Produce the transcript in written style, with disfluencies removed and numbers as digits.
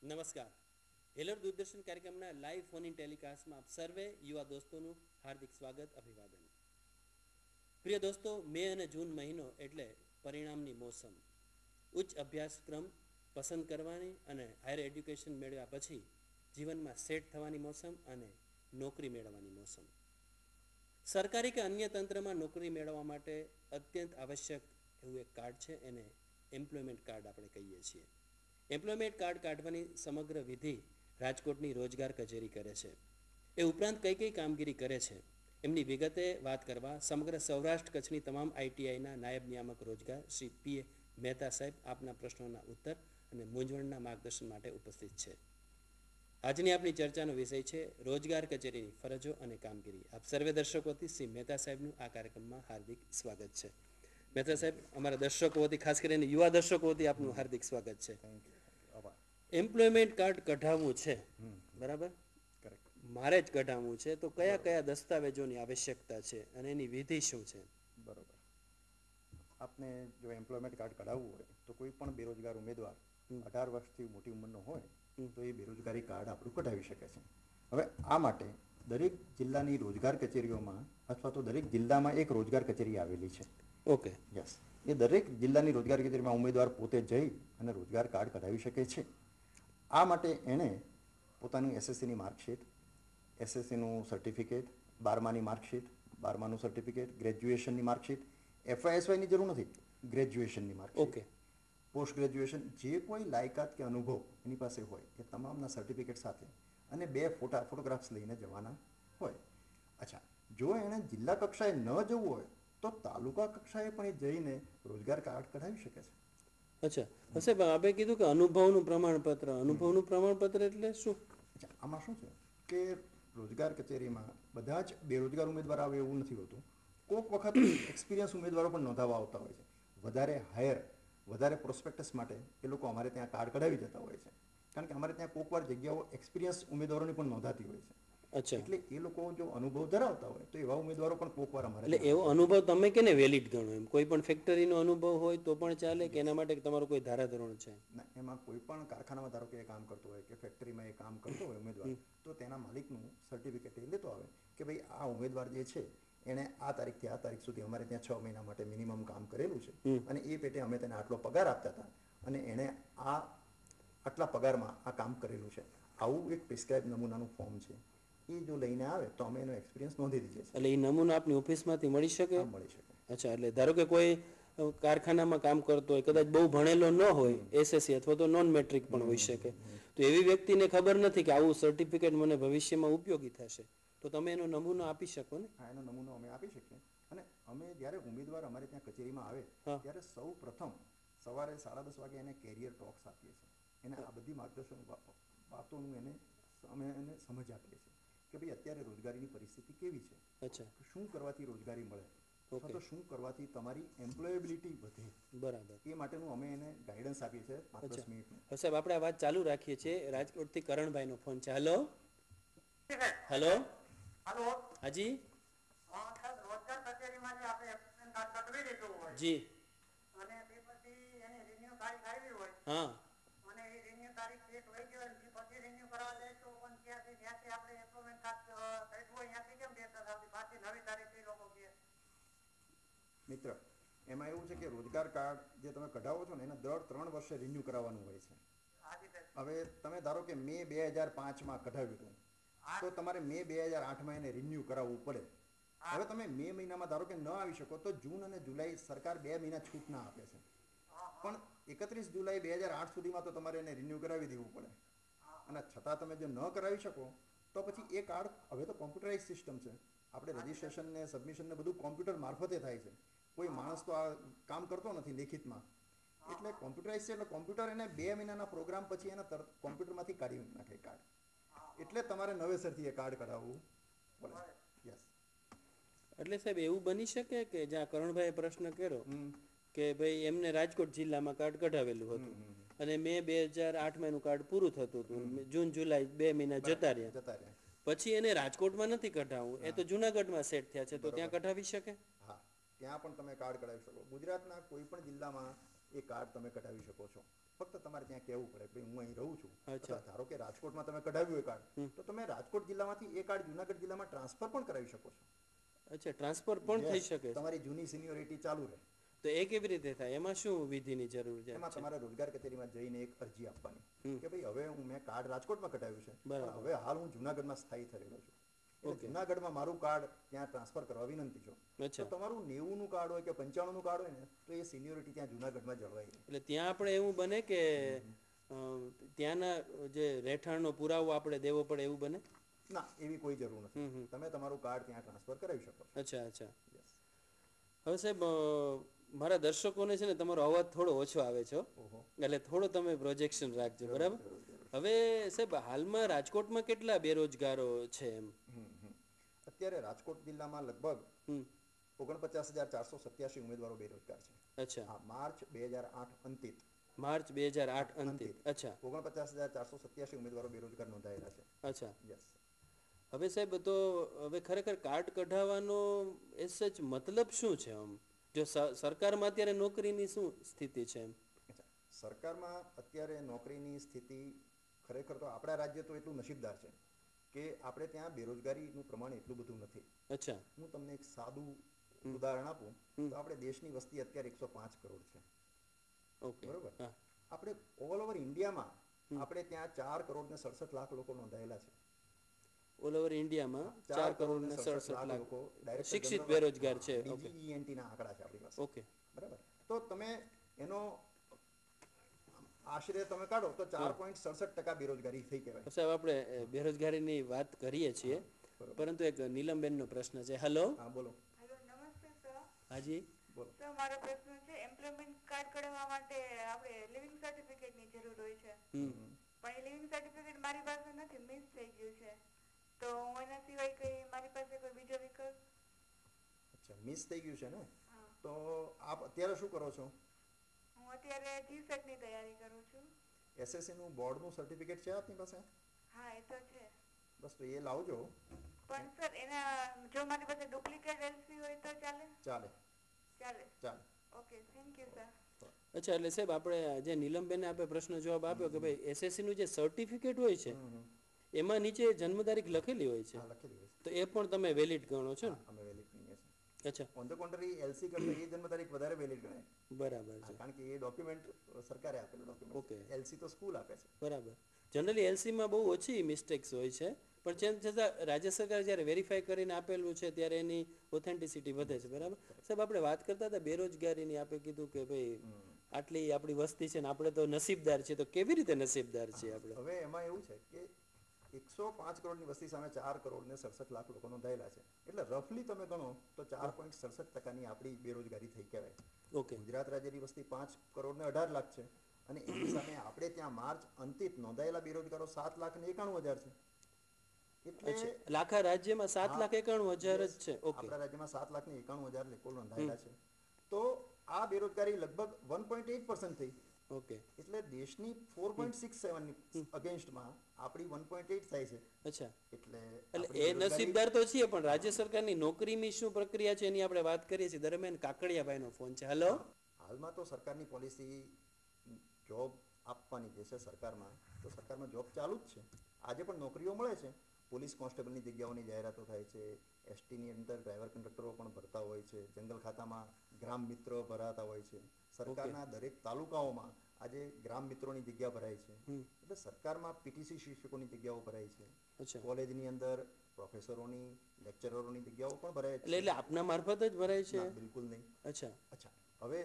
નમસ્કાર. હેલર દૂરદર્શન કાર્યક્રમના live phone in ટેલિકાસ્ટમાં આપ સર્વે યુવા દોસ્તોનું હાર્દિક સ્વાગત, અભિવાદન. પ્રિય દોસ્તો, મે અને જૂન મહિનો એટલે પરિણામની મોસમ. ઉચ્ચ અભ્યાસક્રમ પસંદ કરવાની અને હાયર એડ્યુકેશન મેળવ્યા પછી જીવનમાં સેટ થવાની મોસમ અને નોકરી મેળવવાની મોસમ. સરકારી કે અન્ય તંત્રમાં નોકરી મેળવવા માટે અત્યંત આવશ્યક એવું એક કાર્ડ છે, એને એમ્પ્લોયમેન્ટ કાર્ડ આપણે કહીએ છીએ. એમ્પ્લોયમેન્ટ કાર્ડ કાઢવાની સમગ્ર વિધિ રાજકોટની રોજગાર કચેરી કરે છે. એ ઉપરાંત કઈ કઈ કામગીરી કરે છે એમની વિગતે વાત કરવા સમગ્ર સૌરાષ્ટ્ર કચ્છની તમામ આઈટીઆઈના નાયબ નિયામક રોજગાર શ્રી પી. મહેતા સાહેબ આપના પ્રશ્નોના ઉત્તર અને મૂંઝવણના માર્ગદર્શન માટે ઉપસ્થિત છે. આજની આપણી ચર્ચાનો વિષય છે રોજગાર કચેરીની ફરજો અને કામગીરી. આપ સર્વે દર્શકોથી શ્રી મહેતા સાહેબનું આ કાર્યક્રમમાં હાર્દિક સ્વાગત છે. મહેતા સાહેબ, અમારા દર્શકો વતી, ખાસ કરીને યુવા દર્શકો વતી આપનું હાર્દિક સ્વાગત છે. એમ્પ્લોયમેન્ટ કાર્ડ કઢાવવું છે, બરાબર? મારે જ કઢાવવું છે, તો કયા કયા દસ્તાવેજોની આવશ્યકતા છે અને એની વિધિ શું છે? બરોબર. આપને જો એમ્પ્લોયમેન્ટ કાર્ડ કઢાવવું હોય તો કોઈ પણ બેરોજગાર ઉમેદવાર 18 વર્ષથી મોટી ઉંમરનો હોય તો એ બેરોજગારી કાર્ડ આપણું કઢાવી શકે છે. હવે આ માટે દરેક જિલ્લાની રોજગાર કચેરીઓમાં અથવા તો દરેક જિલ્લામાં એક રોજગાર કચેરી આવેલી છે. ઓકે. યસ. એ દરેક જિલ્લાની રોજગાર કચેરીમાં ઉમેદવાર પોતે જઈ અને રોજગાર કાર્ડ કઢાવી શકે છે. આ માટે એણે પોતાની એસએસસીની માર્કશીટ, એસએસસીનું સર્ટિફિકેટ, 12માની માર્કશીટ, 12માનું સર્ટિફિકેટ, ગ્રેજ્યુએશનની માર્કશીટ, એફવાયએસવાયની જરૂર નથી, ગ્રેજ્યુએશનની માર્કશીટ, ઓકે, પોસ્ટ ગ્રેજ્યુએશન, જે કોઈ લાયકાત કે અનુભવ એની પાસે હોય એ તમામના સર્ટિફિકેટ સાથે અને 2 ફોટોગ્રાફ્સ લઈને જવાના હોય. અચ્છા, જો એણે જિલ્લા કક્ષાએ ન જવું હોય તો તાલુકા કક્ષાએ પણ એ જઈને રોજગાર કાર્ડ કઢાવી શકે છે. અચ્છા, હશે. આપણે કીધું કે અનુભવનું પ્રમાણપત્ર. અનુભવનું પ્રમાણપત્ર એટલે શું? અચ્છા, આમાં શું છે કે રોજગાર કચેરીમાં બધા જ બેરોજગાર ઉમેદવાર આવે એવું નથી હોતું. કોઈક વખત એક્સપિરિયન્સ ઉમેદવારો પણ નોંધાવા આવતા હોય છે. વધારે પ્રોસ્પેક્ટસ માટે એ લોકો અમારે ત્યાં કાર્ડ કઢાવી જતા હોય છે, કારણ કે અમારે ત્યાં કોઈક વાર જગ્યાઓ એક્સપિરિયન્સ ઉમેદવારોની પણ નોંધાતી હોય છે. અચ્છા, એટલે એ લોકો જો અનુભવ ધરાવતા હોય તો એવા ઉમેદવારો પણ કોઈક વાર અમારે એટલે એવો અનુભવ તમે કેને વેલિડ ગણો? એમ કોઈ પણ ફેક્ટરીનો અનુભવ હોય તો પણ ચાલે કે એના માટે તમારું કોઈ ધારાધોરણ છે? ના, એમાં કોઈ પણ કારખાનામાં ધારો કે એ કામ કરતો હોય કે ફેક્ટરીમાં એ કામ કરતો હોય ઉમેદવાર, તો તેના માલિકનું સર્ટિફિકેટ એ લેતો આવે કે ભાઈ આ ઉમેદવાર જે છે એણે આ તારીખથી આ તારીખ સુધી અમારે ત્યાં 6 મહિના માટે મિનિમમ કામ કરેલું છે અને એ પેટે અમે તેને આટલો પગાર આપતા હતા અને એણે આટલા પગારમાં આ કામ કરેલું છે. આવું એક પ્રિસ્ક્રાઇબ નમૂનાનું ફોર્મ છે. એ જો લઈને આવે તો અમે એનો એક્સપિરિયન્સ નોંધી દઈએ છીએ. એટલે એ નમૂના આપની ઓફિસમાંથી મળી શકે? હા, મળી શકે. અચ્છા, એટલે ધારો કે કોઈ કારખાનામાં કામ કરતો હોય, કદાચ બહુ ભણેલો ન હોય, એસએસસી અથવા તો નોન મેટ્રિક પણ હોઈ શકે, તો એવી વ્યક્તિને ખબર નથી કે આવું સર્ટિફિકેટ મને ભવિષ્યમાં ઉપયોગી થશે, તો તમે એનો નમૂનો આપી શકો ને? હા, એનો નમૂનો અમે આપી શકીએ. અને અમે જ્યારે ઉમેદવાર અમારે ત્યાં કચેરીમાં આવે ત્યારે સૌ પ્રથમ સવારે 10:30 વાગે એને કેરિયર ટોક્સ આપીએ છીએ. એને આ બધી માર્ગદર્શન વાતોનું અમે એને સમજ આપીએ છીએ કે ભાઈ અત્યારે રોજગારીની પરિસ્થિતિ કેવી છે. અચ્છા, શું કરવાથી રોજગારી મળે અથવા ઓકે, તો શું કરવાથી તમારી એમ્પ્લોયેબિલિટી વધે, બરાબર. એ માટેનું અમે એને ગાઈડન્સ આપીએ છીએ 5-10 મિનિટનું. સાહેબ, આપણે આ વાત ચાલુ રાખીએ છીએ. રાજકોટથી કરણભાઈનો ફોન છે. હલો, હલો, હાજી, જી, હા, મિત્ર, એમાં એવું છે કે રોજગાર કાર્ડ જે તમે કઢાવો છો ને એને દર 3 વર્ષે રિન્યૂ કરાવવાનું હોય છે. હવે તમે ધારો કે મે 2005માં કઢાવ્યું હતું તો તમારે મે 2008માં એને રિન્યૂ કરાવવું પડે. હવે તમે મે મહિનામાં ધારો કે ન આવી શકો તો જૂન અને જુલાઈ સરકાર 2 મહિના છૂટના આપે છે, પણ 31 જુલાઈ 2008 સુધીમાં તો તમારે એને રિન્યૂ કરાવી દેવું પડે. અને છતાં તમે જો ન કરાવી શકો તો પછી એ કાર્ડ, હવે તો કોમ્પ્યુટરાઇઝ સિસ્ટમ છે, આપણે રજિસ્ટ્રેશન ને સબમિશન ને બધું કોમ્પ્યુટર મારફતે થાય છે. કોઈ માણસ તો આ કામ કરતો નથી લેખિતમાં, એટલે કોમ્પ્યુટરાઇઝ છે. એટલે કોમ્પ્યુટર એને 2 મહિનાના પ્રોગ્રામ પછી એને કોમ્પ્યુટરમાંથી કાઢી નાખે કાર્ડ. એટલે તમારે નવેસરથી એ કાર્ડ કઢાવવું પડે. યસ. એટલે સાહેબ એવું બની શકે કે જ્યાં કરણભાઈએ પ્રશ્ન કર્યો કે ભાઈ એમને રાજકોટ જિલ્લામાં કાર્ડ કઢાવેલું હતું અને મે 2008માં એનું કાર્ડ પૂરું થતું હતું, જૂન જુલાઈ 2 મહિના જતા રહ્યા, પછી એને રાજકોટમાં નથી કઢાવવું, એ તો જુનાગઢમાં સેટ થયા છે, તો ત્યાં કઢાવી શકે? હા, ત્યાં પણ તમે કાર્ડ કઢાવી શકો. ગુજરાતના કોઈ પણ જિલ્લામાં એ કાર્ડ તમે કઢાવી શકો છો. ફક્ત તમારે ત્યાં કહેવું પડે કે હું અહીં રહું છું. અચ્છા. અથવા ધારો કે રાજકોટમાં તમે કઢાવ્યું એ કાર્ડ, તો તમે રાજકોટ જિલ્લામાંથી એ કાર્ડ જુનાગઢ જિલ્લામાં ટ્રાન્સફર પણ કરાવી શકો છો. અચ્છા, ટ્રાન્સફર પણ થઈ શકે છે. તમારી જૂની સિનિયોરિટી ચાલુ રહે. તો એ કેવી રીતે થાય? એમાં શું વિધિની જરૂર છે? એમાં તમારે રોજગાર કચેરીમાં જઈને એક અરજી આપવાની કે ભાઈ હવે મેં કાર્ડ રાજકોટમાં કઢાવ્યું છે, પણ હવે હાલ હું જુનાગઢમાં સ્થાયી થયેલો છું, એટલે જુનાગઢમાં મારું કાર્ડ ત્યાં ટ્રાન્સફર કરવા વિનંતી છું. તો તમારું 90નું કાર્ડ હોય કે 95નું કાર્ડ હોય ને, તો એ સિનિયોરિટી ત્યાં જુનાગઢમાં જળવાઈ રહે. એટલે ત્યાં આપણે એવું બને કે ત્યાંના જે રહેઠાણનો પુરાવો આપણે દેવો પડે એવું બને? ના, એવી કોઈ જરૂર નથી. તમે તમારું કાર્ડ ત્યાં ટ્રાન્સફર કરાવી શકો. અચ્છા અચ્છા. હવે સાહેબ, મારા દર્શકોને છે ને તમારો અવાજ થોડો ઓછો આવે છે, એટલે થોડો તમે પ્રોજેક્શન રાખજો, બરાબર? હવે સાહેબ, હાલમાં રાજકોટમાં કેટલા બેરોજગારો છે એમ? અત્યારે રાજકોટ જિલ્લામાં લગભગ 49,487 ઉમેદવારો બેરોજગાર છે. અચ્છા. હા, માર્ચ 2008 અંતિત. માર્ચ 2008 અંતિત. અચ્છા. 49,487 ઉમેદવારો બેરોજગાર નોંધાયેલા છે. અચ્છા. યસ. હવે સાહેબ, તો હવે ખરેખર કાર્ડ કઢાવવાનો એ સચ મતલબ શું છે આમ? જો સરકારમાં અત્યારે નોકરીની શું સ્થિતિ છે એમ? સરકારમાં અત્યારે નોકરીની સ્થિતિ ખરેખર તો આપણા રાજ્ય તો એટલું નસીબદાર છે કે આપણે ત્યાં બેરોજગારીનું પ્રમાણ એટલું બધું નથી. અચ્છા. હું તમને એક સાદું ઉદાહરણ આપું તો આપણે દેશની વસ્તી અત્યારે 105 કરોડ છે. ઓકે, બરોબર. આપણે ઓલ ઓવર ઇન્ડિયામાં આપણે ત્યાં 4 કરોડ ને 67 લાખ લોકો નોંધાયેલા છે. ઓલ ઓવર ઇન્ડિયામાં 4 કરોડ ને 67 લાખ લોકો શિક્ષિત બેરોજગાર છે. DGENT ના આંકડા છે આપણી પાસે. ઓકે, બરાબર. તો તમે એનો આશરે તમે કાઢો તો 4.67% બેરોજગારી થઈ કહેવાય. સાહેબ, આપણે બેરોજગારીની વાત કરીએ છીએ, પરંતુ એક નીલમબેનનો પ્રશ્ન છે. હેલો. હા, બોલો. હેલો, નમસ્તે સર. હાજી, બોલો. સર, મારો પ્રશ્ન છે, એમ્પ્લોયમેન્ટ કાર્ડ કઢાવવા માટે આપણે લિવિંગ સર્ટિફિકેટની જરૂર હોય છે, પણ એ લિવિંગ સર્ટિફિકેટ મારી પાસે નથી, મિસ થઈ ગયું છે, તો હું એના સિવાય કઈ મારી પાસે કોઈ બીજો વિકલ્પ? અચ્છા, મિસ થઈ ગયું છે ને? હા. તો આપ અત્યારે શું કરો છો? હું અત્યારે GSET ની તૈયારી કરું છું. SSC નું બોર્ડનું સર્ટિફિકેટ છે આપની પાસે? હા, એ તો છે. બસ, તો એ લાવજો. પણ સર, એના જો મારી પાસે ડુપ્લિકેટ LC હોય તો ચાલે? ચાલે. ચાલે. ચાલે. Okay, thank you sir. અચ્છા. એટલે સાહેબ, આપણે જે નીલમબેને આપણે પ્રશ્ન જવાબ આપ્યો કે ભાઈ SSC નું જે સર્ટિફિકેટ હોય છે એમાં નીચે જન્મ તારીખ લખેલી હોય છે, હા, લખેલી હોય છે. તો એ પણ તમે વેલિડ ગણો છો ને? અમે વેલિડ ગણીએ છીએ. અચ્છા. ઓન ધ કોન્ટ્રી LC કરતાં એ જન્મ તારીખ વધારે વેલિડ ગણાય. બરાબર છે. કારણ કે એ ડોક્યુમેન્ટ સરકારે આપેલું ડોક્યુમેન્ટ. ઓકે. LC તો સ્કૂલ આપે છે. બરાબર. જનરલી LCમાં બહુ ઓછી મિસ્ટેક્સ હોય છે, પણ તેમ છતાં રાજ્ય સરકાર જ્યારે વેરીફાઈ કરીને આપેલું છે ત્યારે એની ઓથેન્ટિસિટી વધે છે. બરાબર. સાહેબ, આપણે વાત કરતા હતા બેરોજગારીની. આપણે કીધું કે ભાઈ આટલી આપણી વસ્તી છે ને આપણે તો નસીબદાર છીએ, તો કેવી રીતે નસીબદાર છીએ આપણે? હવે એમાં એવું છે કે 105 કરોડની વસ્તી સામે 4 કરોડ ને 67 લાખ લોકો નોંધાયેલા છે, એટલે રફલી તમે ગણો તો 4.67% આપણી બેરોજગારી થઈ કહેવાય. ઓકે. ગુજરાત રાજ્યની વસ્તી 5 કરોડ ને 18 લાખ છે, અને એની સામે આપણે ત્યાં માર્ચ અંતિત નોંધાયેલા બેરોજગારો 7,91,000 છે. એટલે આખા રાજ્યમાં 7,91,000 જ છે. ઓકે. આપણા રાજ્યમાં 7,91,000 લોકો નોંધાયેલા છે. તો આ બેરોજગારી લગભગ 1.8% થઈ. ઓકે. એટલે દેશની 4.67 ની અગેન્સ્ટમાં આપણી 1.8 થાય છે. અચ્છા. એટલે એ નસીબદાર તો છીએ, પણ રાજ્ય સરકારની નોકરીની શું પ્રક્રિયા છે એની આપણે વાત કરીએ છીએ. દરમિયાન કાકડિયાભાઈનો ફોન છે. હેલો. હાલમાં તો સરકારની પોલિસી જોબ આપવાની જે છે સરકારમાં, તો સરકારમાં જોબ ચાલુ જ છે. આજે પણ નોકરીઓ મળે છે. પોલીસ કોન્સ્ટેબલની જગ્યાઓની જાહેરાતો થાય છે. એસટીની અંદર ડ્રાઈવર કંડક્ટરો પણ ભરતા હોય છે. જંગલ ખાતામાં ગ્રામ મિત્ર ભરાતા હોય છે. સરકારના દરેક તાલુકાઓમાં આજે ગ્રામ મિત્રોની જગ્યા ભરાય છે. એટલે સરકારમાં PTC શિક્ષકોની જગ્યાઓ ભરાય છે. કોલેજની અંદર પ્રોફેસરોની, લેક્ચરરોની જગ્યાઓ પણ ભરાય છે. એટલે આપના મારફત જ ભરાય છે? બિલકુલ નહીં. અચ્છા. હવે